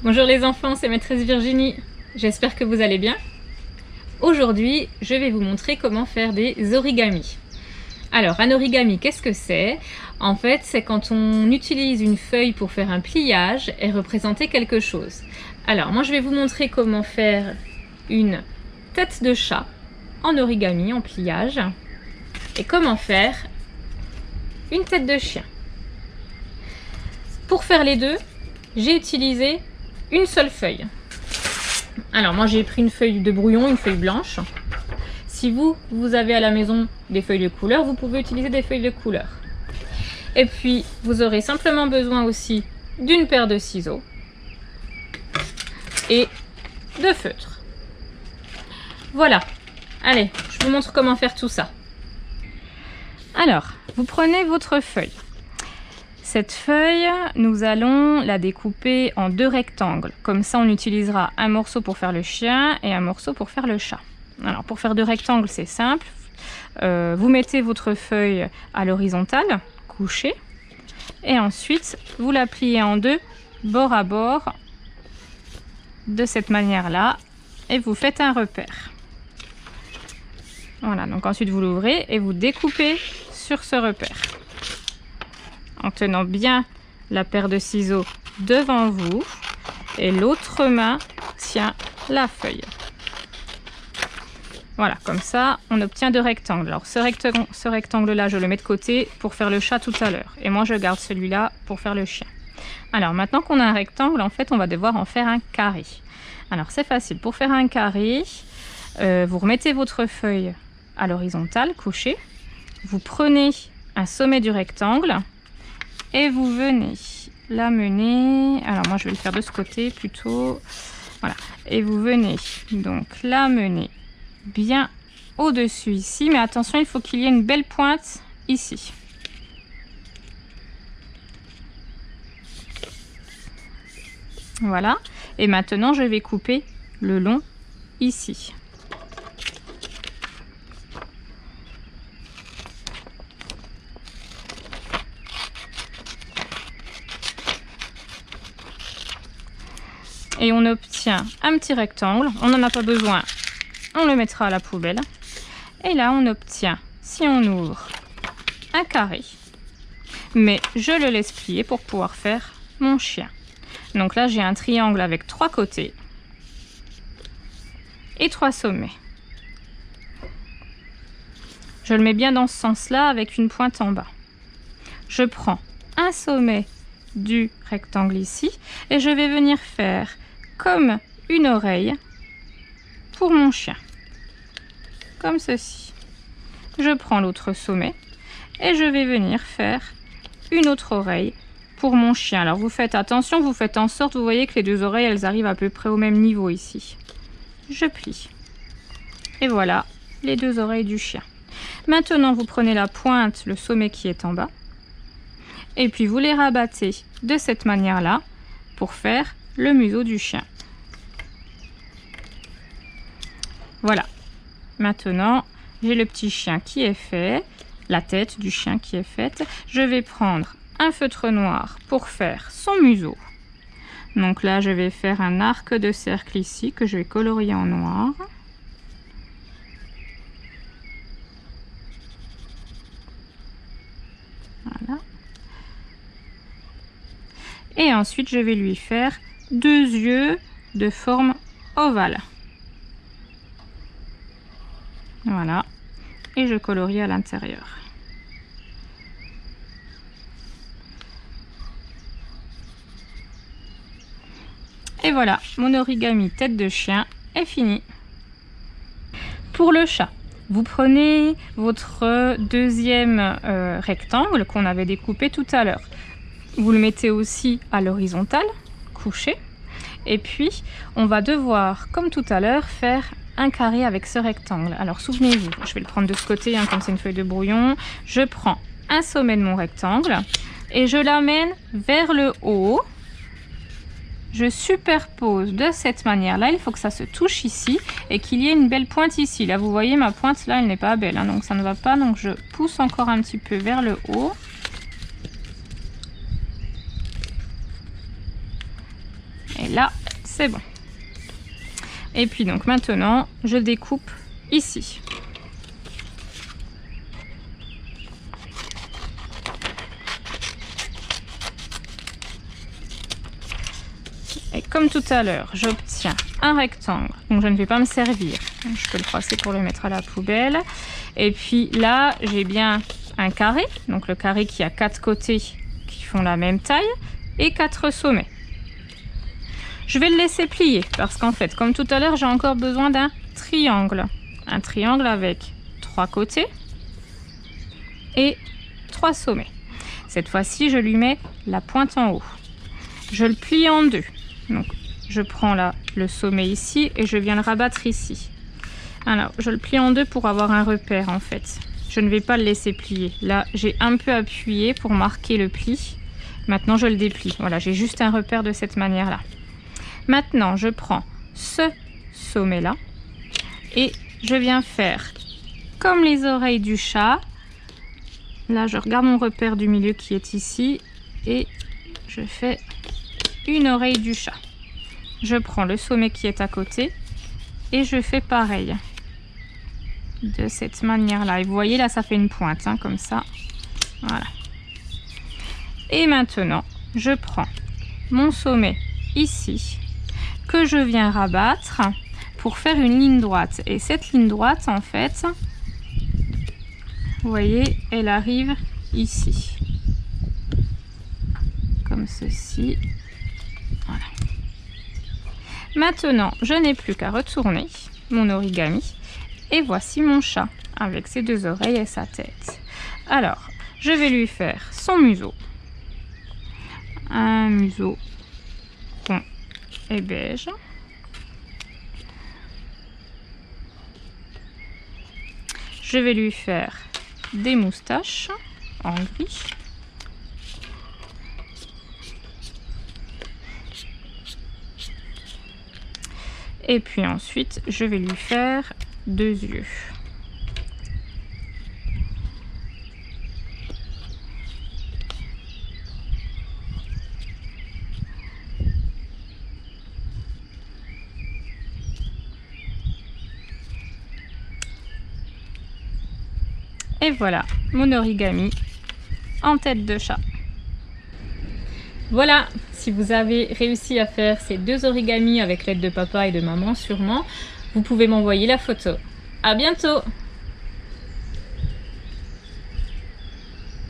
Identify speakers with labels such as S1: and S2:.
S1: Bonjour les enfants, c'est maîtresse Virginie. J'espère que vous allez bien. Aujourd'hui, je vais vous montrer comment faire des origamis. Alors, un origami, qu'est-ce que c'est? En fait, c'est quand on utilise une feuille pour faire un pliage et représenter quelque chose. Alors, moi, je vais vous montrer comment faire une tête de chat en origami, en pliage, et comment faire une tête de chien. Pour faire les deux, j'ai utilisé une seule feuille. Alors moi j'ai pris une feuille de brouillon, une feuille blanche. Si vous avez à la maison des feuilles de couleur, vous pouvez utiliser des feuilles de couleur. Et puis vous aurez simplement besoin aussi d'une paire de ciseaux et de feutre. Voilà, allez, je vous montre comment faire tout ça. Alors, vous prenez votre feuille. Cette feuille, nous allons la découper en deux rectangles. Comme ça, on utilisera un morceau pour faire le chien et un morceau pour faire le chat. Alors, pour faire deux rectangles, c'est simple. Vous mettez votre feuille à l'horizontale, couchée. Et ensuite, vous la pliez en deux, bord à bord, de cette manière-là. Et vous faites un repère. Voilà, donc ensuite, vous l'ouvrez et vous découpez sur ce repère. En tenant bien la paire de ciseaux devant vous et l'autre main tient la feuille. Voilà, comme ça, on obtient deux rectangles. Alors, ce rectangle-là, je le mets de côté pour faire le chat tout à l'heure. Et moi, je garde celui-là pour faire le chien. Alors, maintenant qu'on a un rectangle, en fait, on va devoir en faire un carré. Alors, c'est facile. Pour faire un carré, vous remettez votre feuille à l'horizontale, couchée. Vous prenez un sommet du rectangle. Et vous venez l'amener, alors moi je vais le faire de ce côté plutôt, voilà. Et vous venez donc l'amener bien au-dessus ici, mais attention, il faut qu'il y ait une belle pointe ici. Voilà, et maintenant je vais couper le long ici. Et on obtient un petit rectangle. On n'en a pas besoin, on le mettra à la poubelle. Et là, on obtient, si on ouvre, un carré. Mais je le laisse plier pour pouvoir faire mon chien. Donc là, j'ai un triangle avec 3 côtés et 3 sommets. Je le mets bien dans ce sens-là avec une pointe en bas. Je prends un sommet du rectangle ici et je vais venir faire comme une oreille pour mon chien, comme ceci. Je prends l'autre sommet et je vais venir faire une autre oreille pour mon chien. Alors vous faites attention, vous faites en sorte, vous voyez que les deux oreilles elles arrivent à peu près au même niveau ici. Je plie et voilà les deux oreilles du chien. Maintenant vous prenez la pointe, le sommet qui est en bas, et puis vous les rabattez de cette manière là pour faire le museau du chien. Voilà, maintenant j'ai le petit chien qui est fait, la tête du chien qui est faite. Je vais prendre un feutre noir pour faire son museau. Donc là je vais faire un arc de cercle ici que je vais colorier en noir. Voilà. Et ensuite je vais lui faire deux yeux de forme ovale. Voilà, et je colorie à l'intérieur. Et voilà, mon origami tête de chien est fini. Pour le chat, vous prenez votre deuxième rectangle qu'on avait découpé tout à l'heure. Vous le mettez aussi à l'horizontale, couché. Et puis, on va devoir, comme tout à l'heure, faire un carré avec ce rectangle. Alors souvenez-vous, je vais le prendre de ce côté, hein, comme c'est une feuille de brouillon. Je prends un sommet de mon rectangle et je l'amène vers le haut. Je superpose de cette manière-là. Il faut que ça se touche ici et qu'il y ait une belle pointe ici. Là, vous voyez, ma pointe, là, elle n'est pas belle, hein, donc ça ne va pas. Donc je pousse encore un petit peu vers le haut. Et là, c'est bon. Et puis donc maintenant, je découpe ici. Et comme tout à l'heure, j'obtiens un rectangle, donc je ne vais pas me servir. Donc je peux le passer pour le mettre à la poubelle. Et puis là, j'ai bien un carré, donc le carré qui a 4 côtés qui font la même taille et 4 sommets. Je vais le laisser plier parce qu'en fait, comme tout à l'heure, j'ai encore besoin d'un triangle. Un triangle avec 3 côtés et 3 sommets. Cette fois-ci, je lui mets la pointe en haut. Je le plie en deux. Donc, je prends là le sommet ici et je viens le rabattre ici. Alors, je le plie en deux pour avoir un repère en fait. Je ne vais pas le laisser plier. Là, j'ai un peu appuyé pour marquer le pli. Maintenant, je le déplie. Voilà, j'ai juste un repère de cette manière-là. Maintenant, je prends ce sommet-là et je viens faire comme les oreilles du chat. Là, je regarde mon repère du milieu qui est ici et je fais une oreille du chat. Je prends le sommet qui est à côté et je fais pareil. De cette manière-là. Et vous voyez, là, ça fait une pointe, hein, comme ça. Voilà. Et maintenant, je prends mon sommet ici, que je viens rabattre pour faire une ligne droite. Et cette ligne droite, en fait, vous voyez, elle arrive ici. Comme ceci. Voilà. Maintenant, je n'ai plus qu'à retourner mon origami. Et voici mon chat avec ses 2 oreilles et sa tête. Alors, je vais lui faire son museau. Un museau rond et beige. Je vais lui faire des moustaches en gris. Et puis ensuite, je vais lui faire 2 yeux. Et voilà, mon origami en tête de chat. Voilà, si vous avez réussi à faire ces 2 origamis avec l'aide de papa et de maman sûrement, vous pouvez m'envoyer la photo. À bientôt!